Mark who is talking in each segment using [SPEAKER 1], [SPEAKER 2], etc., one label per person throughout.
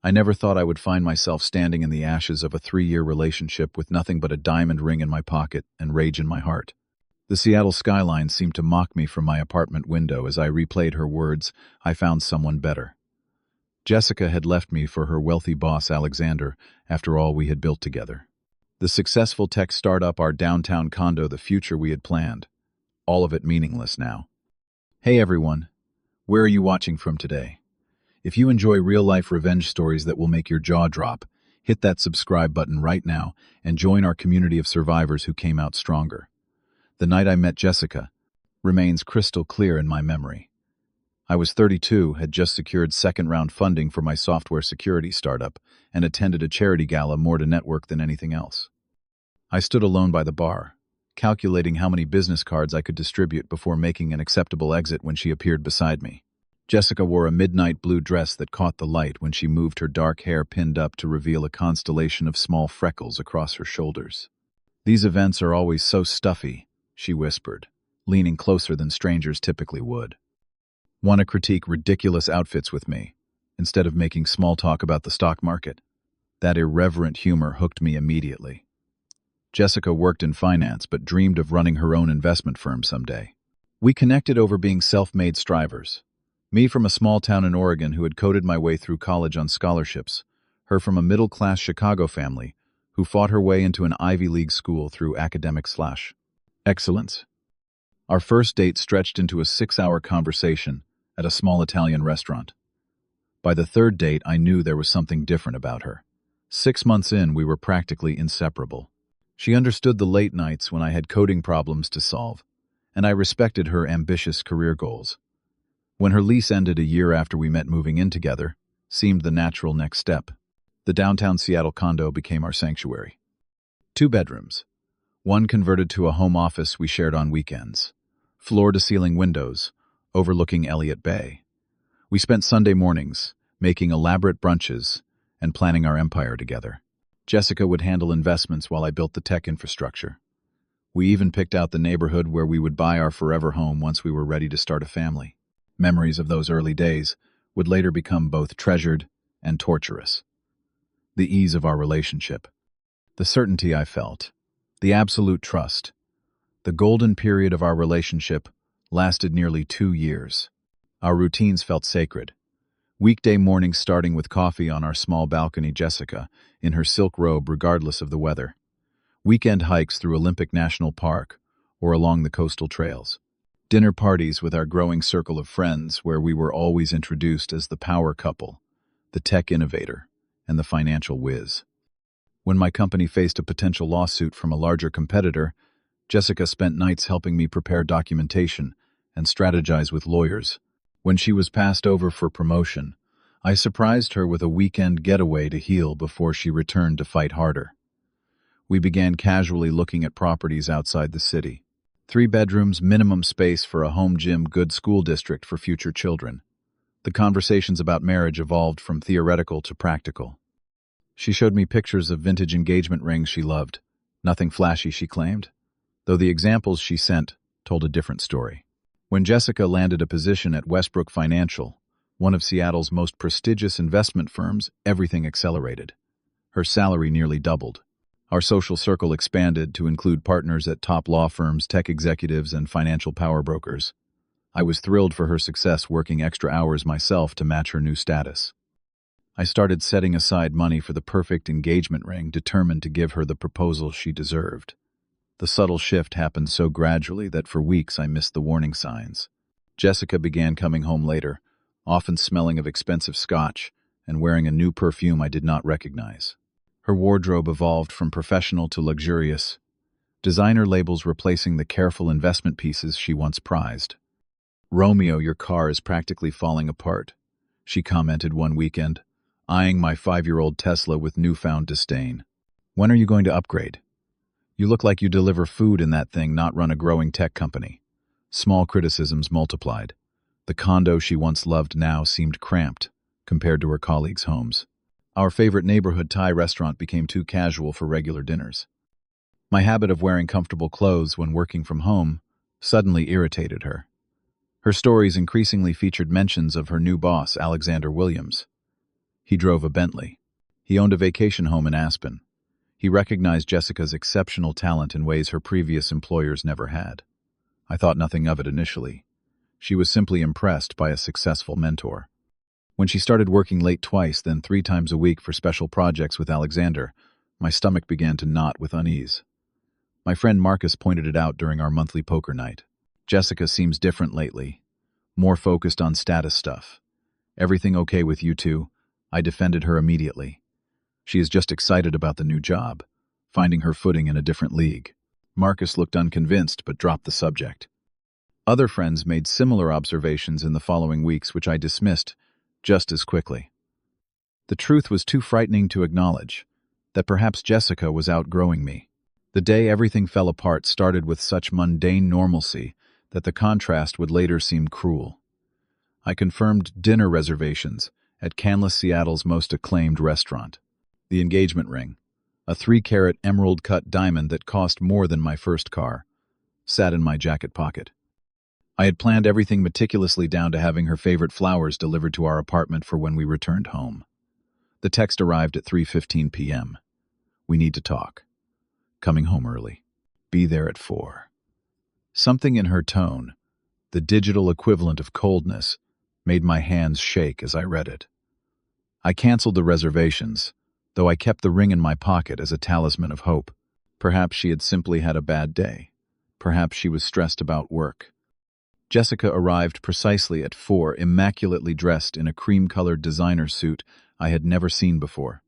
[SPEAKER 1] I never thought I would find myself standing in the ashes of a 3-year relationship with nothing but a diamond ring in my pocket and rage in my heart. The Seattle skyline seemed to mock me from my apartment window as I replayed her words, "I found someone better." Jessica had left me for her wealthy boss Alexander after all we had built together. The successful tech startup, our downtown condo, the future we had planned. All of it meaningless now. Hey everyone, where are you watching from today? If you enjoy real-life revenge stories that will make your jaw drop, hit that subscribe button right now and join our community of survivors who came out stronger. The night I met Jessica remains crystal clear in my memory. I was 32, had just secured second-round funding for my software security startup, and attended a charity gala more to network than anything else. I stood alone by the bar, calculating how many business cards I could distribute before making an acceptable exit when she appeared beside me. Jessica wore a midnight blue dress that caught the light when she moved her dark hair pinned up to reveal a constellation of small freckles across her shoulders. "These events are always so stuffy," she whispered, leaning closer than strangers typically would. "Want to critique ridiculous outfits with me, instead of making small talk about the stock market?" That irreverent humor hooked me immediately. Jessica worked in finance but dreamed of running her own investment firm someday. We connected over being self-made strivers. Me from a small town in Oregon who had coded my way through college on scholarships, her from a middle-class Chicago family who fought her way into an Ivy League school through academic/excellence. Our first date stretched into a 6-hour conversation at a small Italian restaurant. By the third date, I knew there was something different about her. 6 months in, we were practically inseparable. She understood the late nights when I had coding problems to solve, and I respected her ambitious career goals. When her lease ended a year after we met, moving in together seemed the natural next step. The downtown Seattle condo became our sanctuary. 2 bedrooms. One converted to a home office we shared on weekends. Floor-to-ceiling windows, overlooking Elliott Bay. We spent Sunday mornings making elaborate brunches and planning our empire together. Jessica would handle investments while I built the tech infrastructure. We even picked out the neighborhood where we would buy our forever home once we were ready to start a family. Memories of those early days would later become both treasured and torturous. The ease of our relationship, the certainty I felt, the absolute trust. The golden period of our relationship lasted nearly 2 years. Our routines felt sacred. Weekday mornings starting with coffee on our small balcony, Jessica in her silk robe regardless of the weather. Weekend hikes through Olympic National Park or along the coastal trails. Dinner parties with our growing circle of friends where we were always introduced as the power couple, the tech innovator, and the financial whiz. When my company faced a potential lawsuit from a larger competitor, Jessica spent nights helping me prepare documentation and strategize with lawyers. When she was passed over for promotion, I surprised her with a weekend getaway to heal before she returned to fight harder. We began casually looking at properties outside the city. 3 bedrooms, minimum space for a home gym, good school district for future children. The conversations about marriage evolved from theoretical to practical. She showed me pictures of vintage engagement rings she loved. Nothing flashy, she claimed, though the examples she sent told a different story. When Jessica landed a position at Westbrook Financial, one of Seattle's most prestigious investment firms, everything accelerated. Her salary nearly doubled. Our social circle expanded to include partners at top law firms, tech executives, and financial power brokers. I was thrilled for her success, working extra hours myself to match her new status. I started setting aside money for the perfect engagement ring, determined to give her the proposal she deserved. The subtle shift happened so gradually that for weeks I missed the warning signs. Jessica began coming home later, often smelling of expensive scotch and wearing a new perfume I did not recognize. Her wardrobe evolved from professional to luxurious, designer labels replacing the careful investment pieces she once prized. "Romeo, your car is practically falling apart," she commented one weekend, eyeing my 5-year-old Tesla with newfound disdain. "When are you going to upgrade? You look like you deliver food in that thing, not run a growing tech company." Small criticisms multiplied. The condo she once loved now seemed cramped compared to her colleagues' homes. Our favorite neighborhood Thai restaurant became too casual for regular dinners. My habit of wearing comfortable clothes when working from home suddenly irritated her. Her stories increasingly featured mentions of her new boss, Alexander Williams. He drove a Bentley. He owned a vacation home in Aspen. He recognized Jessica's exceptional talent in ways her previous employers never had. I thought nothing of it initially. She was simply impressed by a successful mentor. When she started working late twice, then 3 times a week for special projects with Alexander, my stomach began to knot with unease. My friend Marcus pointed it out during our monthly poker night. Jessica seems different lately, more focused on status stuff. Everything okay with you two? I defended her immediately. She is just excited about the new job, finding her footing in a different league. Marcus looked unconvinced but dropped the subject. Other friends made similar observations in the following weeks, which I dismissed just as quickly. The truth was too frightening to acknowledge, that perhaps Jessica was outgrowing me. The day everything fell apart started with such mundane normalcy that the contrast would later seem cruel. I confirmed dinner reservations at Canlis, Seattle's most acclaimed restaurant. The engagement ring, a 3-carat emerald-cut diamond that cost more than my first car, sat in my jacket pocket. I had planned everything meticulously down to having her favorite flowers delivered to our apartment for when we returned home. The text arrived at 3:15 p.m. We need to talk. Coming home early. Be there at 4. Something in her tone, the digital equivalent of coldness, made my hands shake as I read it. I canceled the reservations, though I kept the ring in my pocket as a talisman of hope. Perhaps she had simply had a bad day. Perhaps she was stressed about work. Jessica arrived precisely at 4, immaculately dressed in a cream-colored designer suit I had never seen before.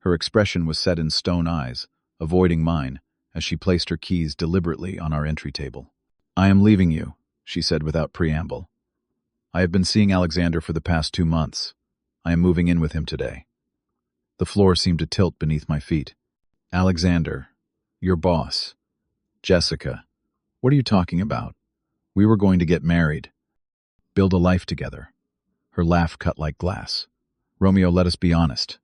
[SPEAKER 1] Her expression was set in stone eyes, avoiding mine, as she placed her keys deliberately on our entry table. I am leaving you, she said without preamble. I have been seeing Alexander for the past 2 months. I am moving in with him today. The floor seemed to tilt beneath my feet. Alexander, your boss. Jessica, what are you talking about? We were going to get married. Build a life together. Her laugh cut like glass. Romeo, let us be honest.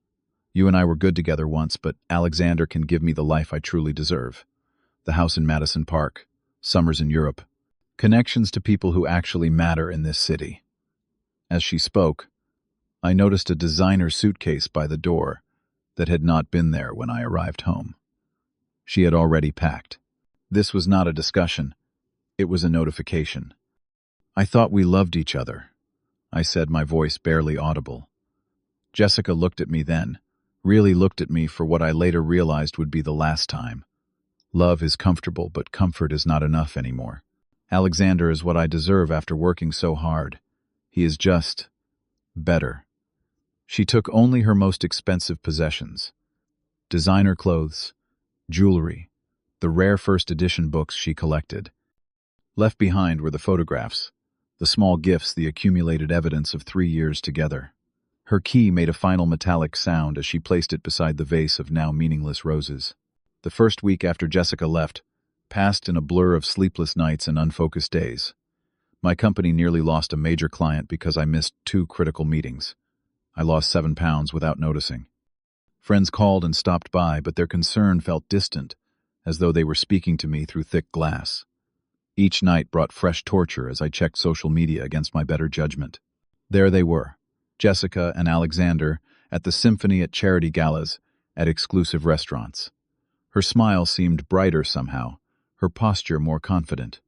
[SPEAKER 1] You and I were good together once, but Alexander can give me the life I truly deserve. The house in Madison Park, summers in Europe, connections to people who actually matter in this city. As she spoke, I noticed a designer suitcase by the door that had not been there when I arrived home. She had already packed. This was not a discussion. It was a notification. I thought we loved each other, I said, my voice barely audible. Jessica looked at me then, really looked at me for what I later realized would be the last time. Love is comfortable, but comfort is not enough anymore. Alexander is what I deserve after working so hard. He is just better. She took only her most expensive possessions. Designer clothes, jewelry, the rare first edition books she collected. Left behind were the photographs, the small gifts, the accumulated evidence of 3 years together. Her key made a final metallic sound as she placed it beside the vase of now meaningless roses. The first week after Jessica left passed in a blur of sleepless nights and unfocused days. My company nearly lost a major client because I missed 2 critical meetings. I lost 7 pounds without noticing. Friends called and stopped by, but their concern felt distant, as though they were speaking to me through thick glass. Each night brought fresh torture as I checked social media against my better judgment. There they were, Jessica and Alexander, at the symphony, at charity galas, at exclusive restaurants. Her smile seemed brighter somehow, her posture more confident.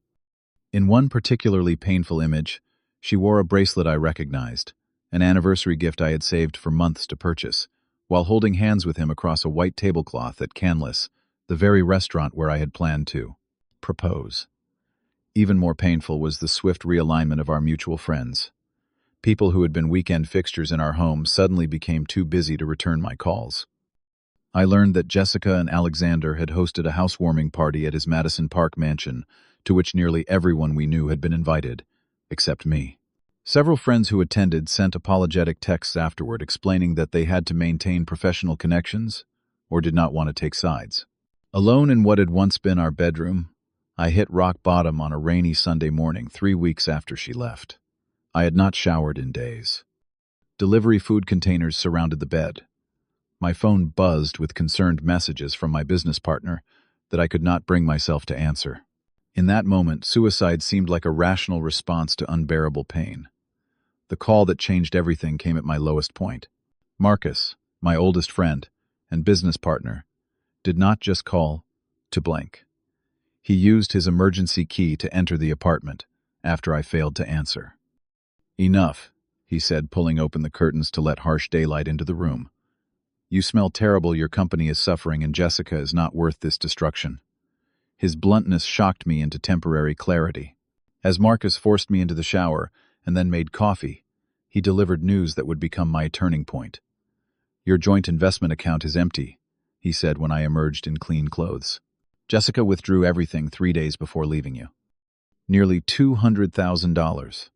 [SPEAKER 1] In one particularly painful image, she wore a bracelet I recognized, an anniversary gift I had saved for months to purchase, while holding hands with him across a white tablecloth at Canlis, the very restaurant where I had planned to propose. Even more painful was the swift realignment of our mutual friends. People who had been weekend fixtures in our home suddenly became too busy to return my calls. I learned that Jessica and Alexander had hosted a housewarming party at his Madison Park mansion, to which nearly everyone we knew had been invited, except me. Several friends who attended sent apologetic texts afterward explaining that they had to maintain professional connections or did not want to take sides. Alone in what had once been our bedroom, I hit rock bottom on a rainy Sunday morning 3 weeks after she left. I had not showered in days. Delivery food containers surrounded the bed. My phone buzzed with concerned messages from my business partner that I could not bring myself to answer. In that moment, suicide seemed like a rational response to unbearable pain. The call that changed everything came at my lowest point. Marcus, my oldest friend and business partner, did not just call to blank. He used his emergency key to enter the apartment after I failed to answer. "Enough," he said, pulling open the curtains to let harsh daylight into the room. "You smell terrible, your company is suffering, and Jessica is not worth this destruction." His bluntness shocked me into temporary clarity. As Marcus forced me into the shower and then made coffee, he delivered news that would become my turning point. "Your joint investment account is empty," he said when I emerged in clean clothes. "Jessica withdrew everything 3 days before leaving you. Nearly $200,000.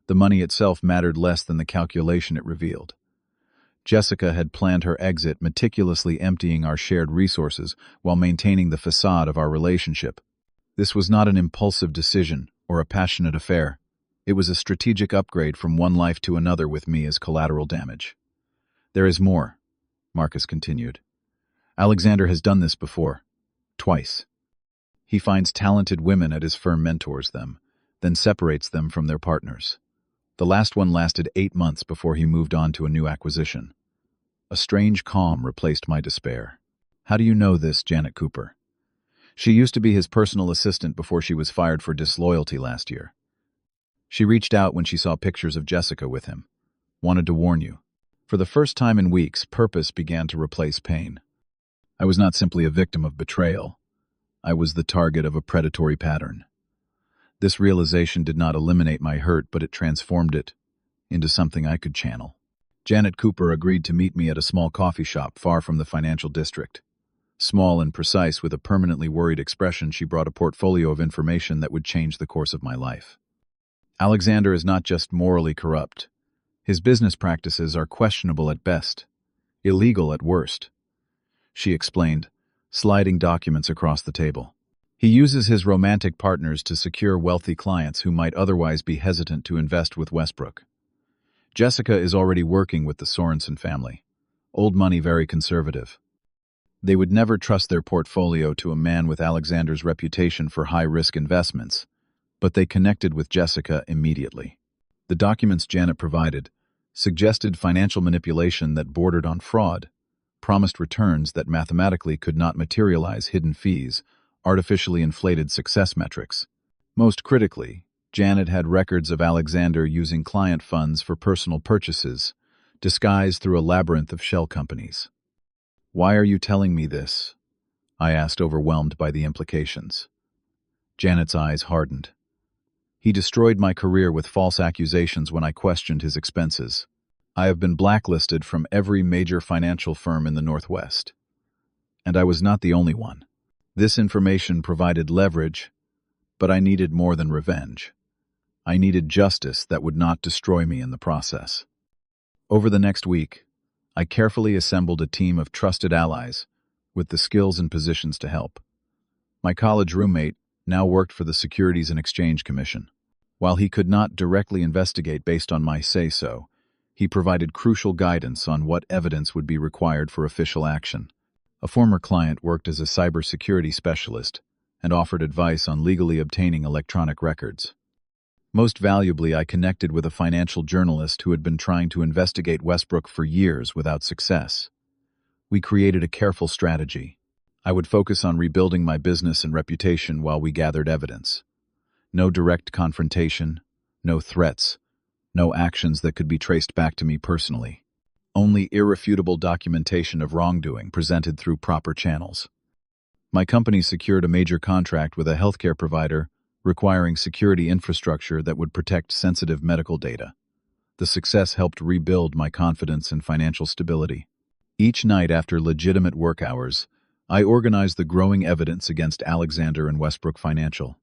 [SPEAKER 1] The money itself mattered less than the calculation it revealed. Jessica had planned her exit, meticulously emptying our shared resources while maintaining the facade of our relationship. This was not an impulsive decision or a passionate affair. It was a strategic upgrade from one life to another with me as collateral damage. "There is more," Marcus continued. "Alexander has done this before. Twice. He finds talented women at his firm, mentors them, then separates them from their partners. The last one lasted 8 months before he moved on to a new acquisition." A strange calm replaced my despair. "How do you know this, Janet Cooper?" "She used to be his personal assistant before she was fired for disloyalty last year. She reached out when she saw pictures of Jessica with him. Wanted to warn you." For the first time in weeks, purpose began to replace pain. I was not simply a victim of betrayal. I was the target of a predatory pattern. This realization did not eliminate my hurt, but it transformed it into something I could channel. Janet Cooper agreed to meet me at a small coffee shop far from the financial district. Small and precise, with a permanently worried expression, she brought a portfolio of information that would change the course of my life. "Alexander is not just morally corrupt. His business practices are questionable at best, illegal at worst," she explained, sliding documents across the table. "He uses his romantic partners to secure wealthy clients who might otherwise be hesitant to invest with Westbrook. Jessica is already working with the Sorensen family. Old money, very conservative. They would never trust their portfolio to a man with Alexander's reputation for high-risk investments, but they connected with Jessica immediately. The documents Janet provided suggested financial manipulation that bordered on fraud, promised returns that mathematically could not materialize, hidden fees, artificially inflated success metrics. Most critically, Janet had records of Alexander using client funds for personal purchases, disguised through a labyrinth of shell companies. "Why are you telling me this?" I asked, overwhelmed by the implications. Janet's eyes hardened. "He destroyed my career with false accusations when I questioned his expenses. I have been blacklisted from every major financial firm in the Northwest. And I was not the only one. This information provided leverage, but I needed more than revenge. I needed justice that would not destroy me in the process." Over the next week, I carefully assembled a team of trusted allies with the skills and positions to help. My college roommate now worked for the Securities and Exchange Commission. While he could not directly investigate based on my say-so, he provided crucial guidance on what evidence would be required for official action. A former client worked as a cybersecurity specialist and offered advice on legally obtaining electronic records. Most valuably, I connected with a financial journalist who had been trying to investigate Westbrook for years without success. We created a careful strategy. I would focus on rebuilding my business and reputation while we gathered evidence. No direct confrontation, no threats, no actions that could be traced back to me personally. Only irrefutable documentation of wrongdoing presented through proper channels. My company secured a major contract with a healthcare provider requiring security infrastructure that would protect sensitive medical data. The success helped rebuild my confidence and financial stability. Each night after legitimate work hours, I organized the growing evidence against Alexander and Westbrook Financial.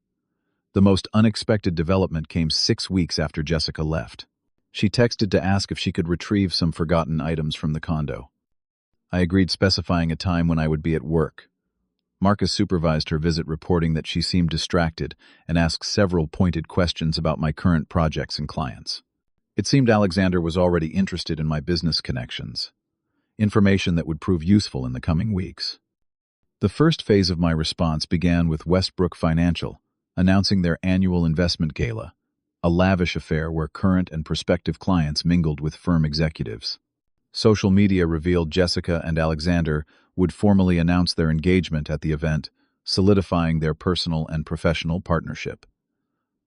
[SPEAKER 1] The most unexpected development came 6 weeks after Jessica left. She texted to ask if she could retrieve some forgotten items from the condo. I agreed, specifying a time when I would be at work. Marcus supervised her visit, reporting that she seemed distracted and asked several pointed questions about my current projects and clients. It seemed Alexander was already interested in my business connections, information that would prove useful in the coming weeks. The first phase of my response began with Westbrook Financial announcing their annual investment gala, a lavish affair where current and prospective clients mingled with firm executives. Social media revealed Jessica and Alexander would formally announce their engagement at the event, solidifying their personal and professional partnership.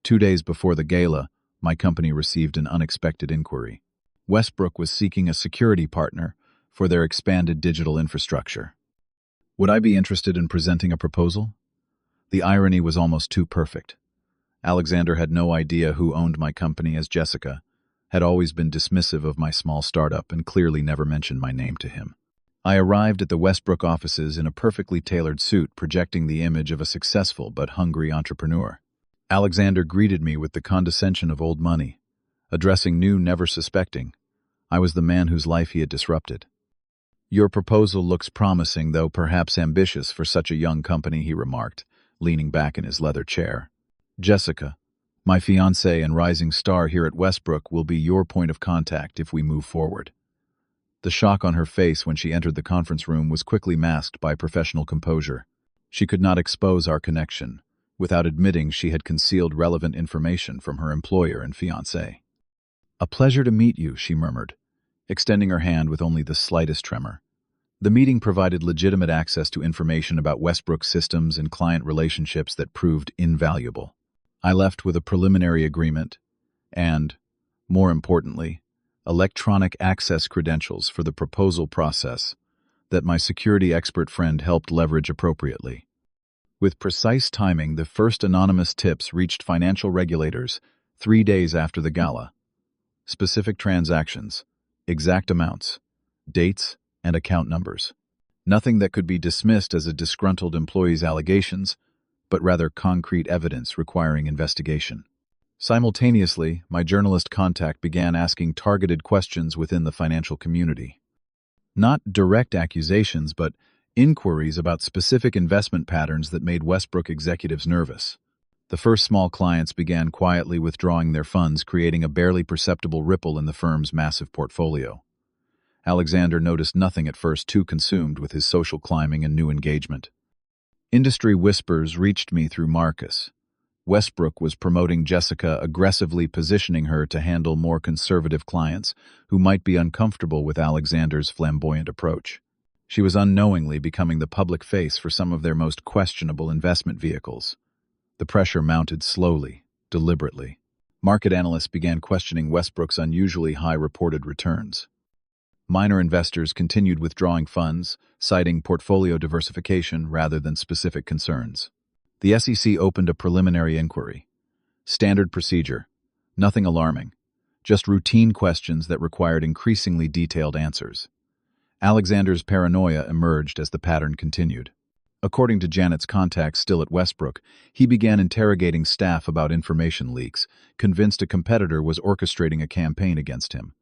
[SPEAKER 1] 2 days before the gala, my company received an unexpected inquiry. Westbrook was seeking a security partner for their expanded digital infrastructure. Would I be interested in presenting a proposal? The irony was almost too perfect. Alexander had no idea who owned my company, as Jessica had always been dismissive of my small startup and clearly never mentioned my name to him. I arrived at the Westbrook offices in a perfectly tailored suit projecting the image of a successful but hungry entrepreneur. Alexander greeted me with the condescension of old money, addressing new, never suspecting I was the man whose life he had disrupted. "Your proposal looks promising, though perhaps ambitious for such a young company," he remarked, leaning back in his leather chair. "Jessica, my fiancée and rising star here at Westbrook, will be your point of contact if we move forward." The shock on her face when she entered the conference room was quickly masked by professional composure. She could not expose our connection without admitting she had concealed relevant information from her employer and fiancé. "A pleasure to meet you," she murmured, extending her hand with only the slightest tremor. The meeting provided legitimate access to information about Westbrook's systems and client relationships that proved invaluable. I left with a preliminary agreement and, more importantly, electronic access credentials for the proposal process that my security expert friend helped leverage appropriately. With precise timing, the first anonymous tips reached financial regulators 3 days after the gala. Specific transactions, exact amounts, dates, and account numbers. Nothing that could be dismissed as a disgruntled employee's allegations, but rather concrete evidence requiring investigation. Simultaneously, my journalist contact began asking targeted questions within the financial community. Not direct accusations, but inquiries about specific investment patterns that made Westbrook executives nervous. The first small clients began quietly withdrawing their funds, creating a barely perceptible ripple in the firm's massive portfolio. Alexander noticed nothing at first, too consumed with his social climbing and new engagement. Industry whispers reached me through Marcus. Westbrook was promoting Jessica, aggressively positioning her to handle more conservative clients who might be uncomfortable with Alexander's flamboyant approach. She was unknowingly becoming the public face for some of their most questionable investment vehicles. The pressure mounted slowly, deliberately. Market analysts began questioning Westbrook's unusually high reported returns. Minor investors continued withdrawing funds, citing portfolio diversification rather than specific concerns. The SEC opened a preliminary inquiry. Standard procedure. Nothing alarming. Just routine questions that required increasingly detailed answers. Alexander's paranoia emerged as the pattern continued. According to Janet's contacts still at Westbrook, he began interrogating staff about information leaks, convinced a competitor was orchestrating a campaign against him.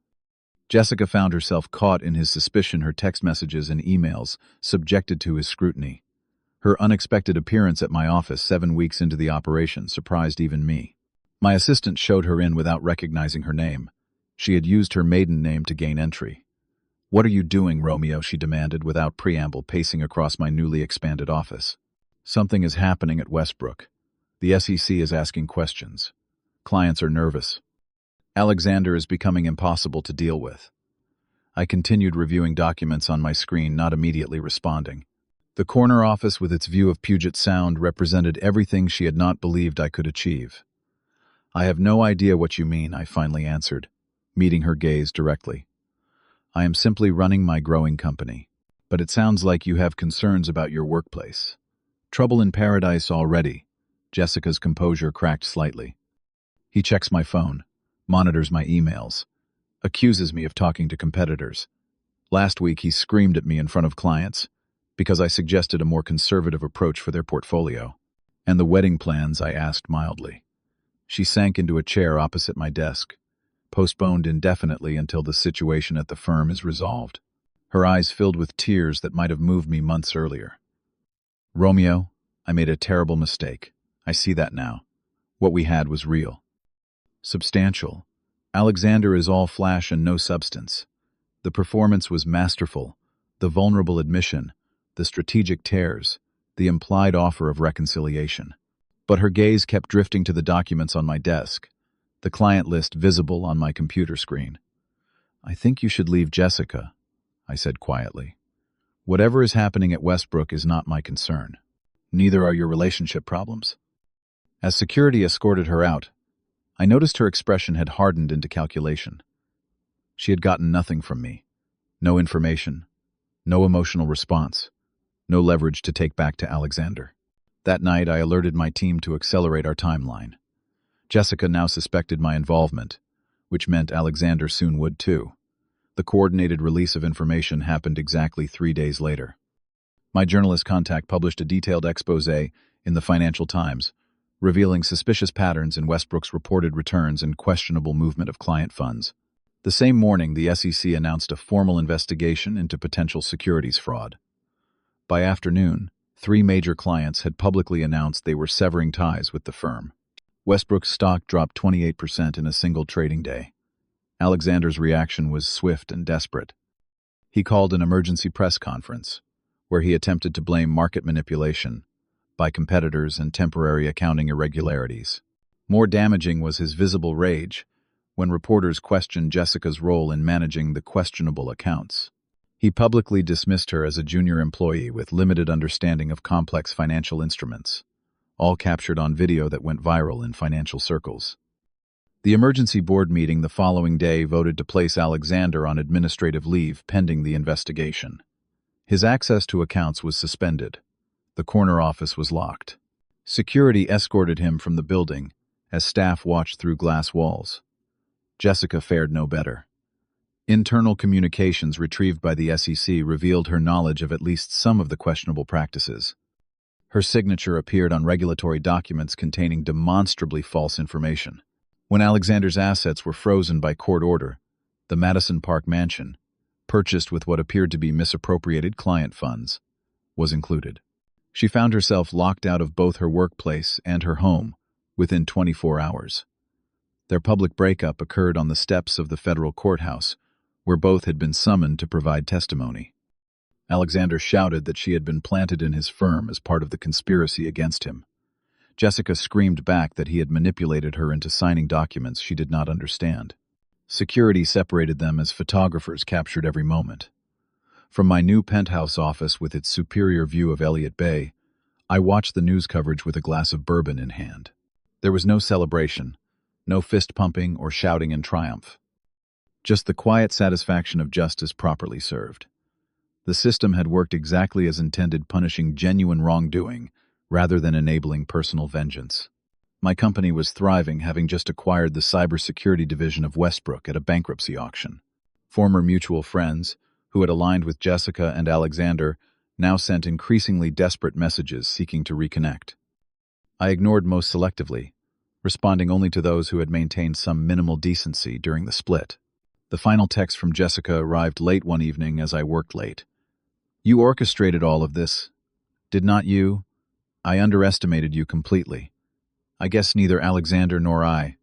[SPEAKER 1] Jessica found herself caught in his suspicion, her text messages and emails subjected to his scrutiny. Her unexpected appearance at my office 7 weeks into the operation surprised even me. My assistant showed her in without recognizing her name. She had used her maiden name to gain entry. "What are you doing, Romeo?" she demanded without preamble, pacing across my newly expanded office. "Something is happening at Westbrook. The SEC is asking questions. Clients are nervous. Alexander is becoming impossible to deal with." I continued reviewing documents on my screen, not immediately responding. The corner office with its view of Puget Sound represented everything she had not believed I could achieve. "I have no idea what you mean," I finally answered, meeting her gaze directly. "I am simply running my growing company. But it sounds like you have concerns about your workplace. Trouble in paradise already." Jessica's composure cracked slightly. "He checks my phone, monitors my emails, accuses me of talking to competitors. Last week he screamed at me in front of clients because I suggested a more conservative approach for their portfolio. And the wedding plans?" I asked mildly. She sank into a chair opposite my desk. "Postponed indefinitely until the situation at the firm is resolved." Her eyes filled with tears that might have moved me months earlier. "Romeo, I made a terrible mistake. I see that now. What we had was real. Substantial. Alexander is all flash and no substance. The performance was masterful. The vulnerable admission, the strategic tears, the implied offer of reconciliation." But her gaze kept drifting to the documents on my desk, the client list visible on my computer screen. "I think you should leave Jessica," I said quietly. "Whatever is happening at Westbrook is not my concern. Neither are your relationship problems." As security escorted her out, I noticed her expression had hardened into calculation. She had gotten nothing from me. No information, no emotional response, no leverage to take back to Alexander. That night, I alerted my team to accelerate our timeline. Jessica now suspected my involvement, which meant Alexander soon would too. The coordinated release of information happened exactly 3 days later. My journalist contact published a detailed expose in the Financial Times, revealing suspicious patterns in Westbrook's reported returns and questionable movement of client funds. The same morning, the SEC announced a formal investigation into potential securities fraud. By afternoon, 3 major clients had publicly announced they were severing ties with the firm. Westbrook's stock dropped 28% in a single trading day. Alexander's reaction was swift and desperate. He called an emergency press conference, where he attempted to blame market manipulation by competitors and temporary accounting irregularities. More damaging was his visible rage when reporters questioned Jessica's role in managing the questionable accounts. He publicly dismissed her as a junior employee with limited understanding of complex financial instruments, all captured on video that went viral in financial circles. The emergency board meeting the following day voted to place Alexander on administrative leave pending the investigation. His access to accounts was suspended. The corner office was locked. Security escorted him from the building as staff watched through glass walls. Jessica fared no better. Internal communications retrieved by the SEC revealed her knowledge of at least some of the questionable practices. Her signature appeared on regulatory documents containing demonstrably false information. When Alexander's assets were frozen by court order, the Madison Park mansion, purchased with what appeared to be misappropriated client funds, was included. She found herself locked out of both her workplace and her home within 24 hours. Their public breakup occurred on the steps of the federal courthouse, where both had been summoned to provide testimony. Alexander shouted that she had been planted in his firm as part of the conspiracy against him. Jessica screamed back that he had manipulated her into signing documents she did not understand. Security separated them as photographers captured every moment. From my new penthouse office with its superior view of Elliott Bay, I watched the news coverage with a glass of bourbon in hand. There was no celebration, no fist-pumping or shouting in triumph. Just the quiet satisfaction of justice properly served. The system had worked exactly as intended, punishing genuine wrongdoing rather than enabling personal vengeance. My company was thriving, having just acquired the cybersecurity division of Westbrook at a bankruptcy auction. Former mutual friends, who had aligned with Jessica and Alexander, now sent increasingly desperate messages seeking to reconnect. I ignored most selectively, responding only to those who had maintained some minimal decency during the split. The final text from Jessica arrived late one evening as I worked late. "You orchestrated all of this, did not you? I underestimated you completely. I guess neither Alexander nor I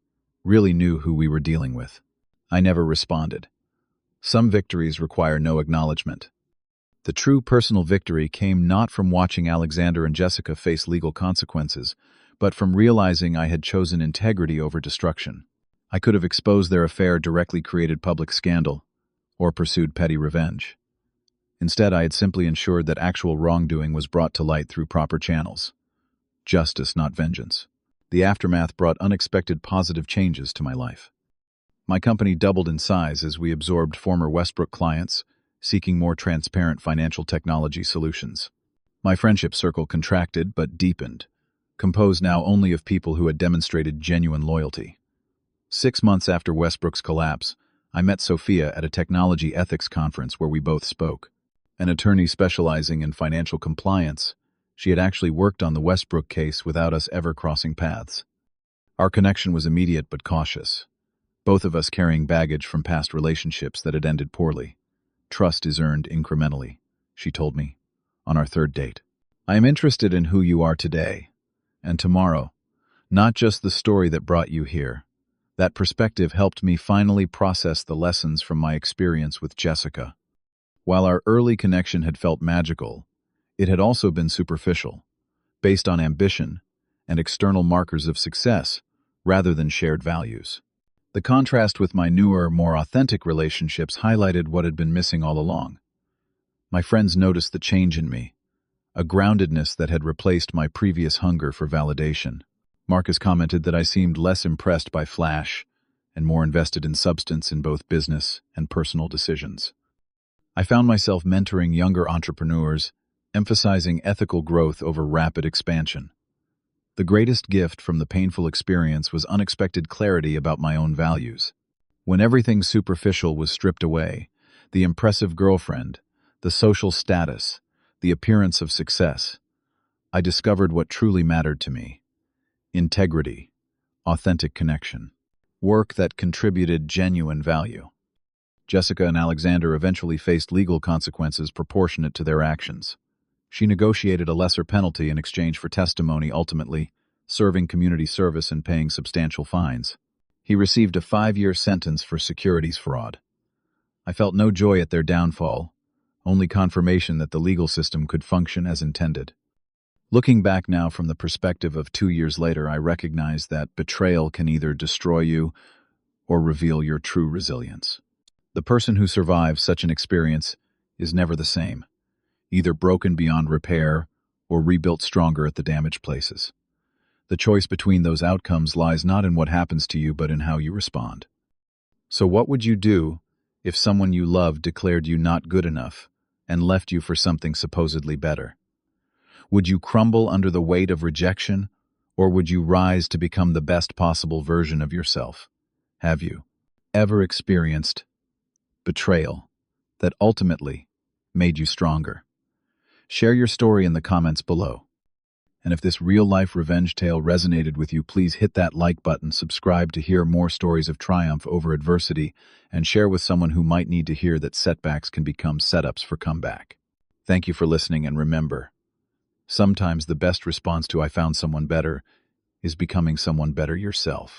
[SPEAKER 1] really knew who we were dealing with." I never responded. Some victories require no acknowledgement. The true personal victory came not from watching Alexander and Jessica face legal consequences, but from realizing I had chosen integrity over destruction. I could have exposed their affair, directly created public scandal, or pursued petty revenge. Instead, I had simply ensured that actual wrongdoing was brought to light through proper channels. Justice, not vengeance. The aftermath brought unexpected positive changes to my life. My company doubled in size as we absorbed former Westbrook clients, seeking more transparent financial technology solutions. My friendship circle contracted but deepened, composed now only of people who had demonstrated genuine loyalty. 6 months after Westbrook's collapse, I met Sophia at a technology ethics conference where we both spoke. An attorney specializing in financial compliance, she had actually worked on the Westbrook case without us ever crossing paths. Our connection was immediate but cautious, both of us carrying baggage from past relationships that had ended poorly. "Trust is earned incrementally," she told me, on our 3rd date. "I am interested in who you are today and tomorrow, not just the story that brought you here." That perspective helped me finally process the lessons from my experience with Jessica. While our early connection had felt magical, it had also been superficial, based on ambition and external markers of success rather than shared values. The contrast with my newer, more authentic relationships highlighted what had been missing all along. My friends noticed the change in me, a groundedness that had replaced my previous hunger for validation. Marcus commented that I seemed less impressed by flash and more invested in substance in both business and personal decisions. I found myself mentoring younger entrepreneurs, emphasizing ethical growth over rapid expansion. The greatest gift from the painful experience was unexpected clarity about my own values. When everything superficial was stripped away, the impressive girlfriend, the social status, the appearance of success, I discovered what truly mattered to me: integrity, authentic connection, work that contributed genuine value. Jessica and Alexander eventually faced legal consequences proportionate to their actions. She negotiated a lesser penalty in exchange for testimony, ultimately serving community service and paying substantial fines. He received a 5-year sentence for securities fraud. I felt no joy at their downfall, only confirmation that the legal system could function as intended. Looking back now from the perspective of 2 years later, I recognize that betrayal can either destroy you or reveal your true resilience. The person who survives such an experience is never the same, either broken beyond repair or rebuilt stronger at the damaged places. The choice between those outcomes lies not in what happens to you, but in how you respond. So what would you do if someone you loved declared you not good enough and left you for something supposedly better? Would you crumble under the weight of rejection, or would you rise to become the best possible version of yourself? Have you ever experienced betrayal that ultimately made you stronger? Share your story in the comments below. And if this real-life revenge tale resonated with you, please hit that like button, subscribe to hear more stories of triumph over adversity, and share with someone who might need to hear that setbacks can become setups for comeback. Thank you for listening, and remember, sometimes the best response to "I found someone better" is becoming someone better yourself.